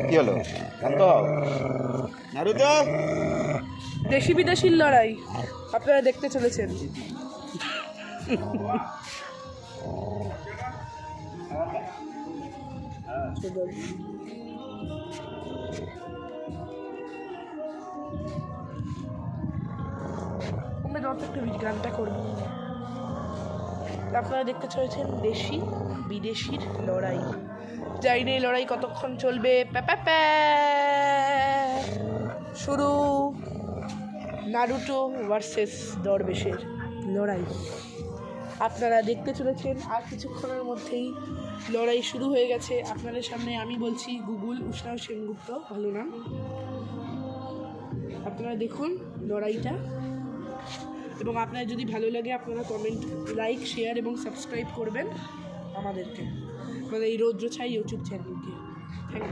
কি হলো? শান্ত হও। নারুতো, দেশি বিদেশির লড়াই আপনারা দেখতে চলেছেন। আমি যত একটু গানটা করব। আপনারা দেখতে চলেছেন দেশি বিদেশির লড়াই। জানি না এই লড়াই কতক্ষণ চলবে। শুরু নারুটো ভার্সেস দরবেশের লড়াই আপনারা দেখতে চলেছেন। আর কিছুক্ষণের মধ্যেই লড়াই শুরু হয়ে গেছে। আপনাদের সামনে আমি বলছি গুগল উষা সেনগুপ্ত, ভালো নাম। আপনারা দেখুন লড়াইটা, এবং আপনার যদি ভালো লাগে আপনারা কমেন্ট, লাইক, শেয়ার এবং সাবস্ক্রাইব করবেন আমাদেরকে, মানে এই রৌদ্রছাই ইউটিউব চ্যানেলকে। Thank you.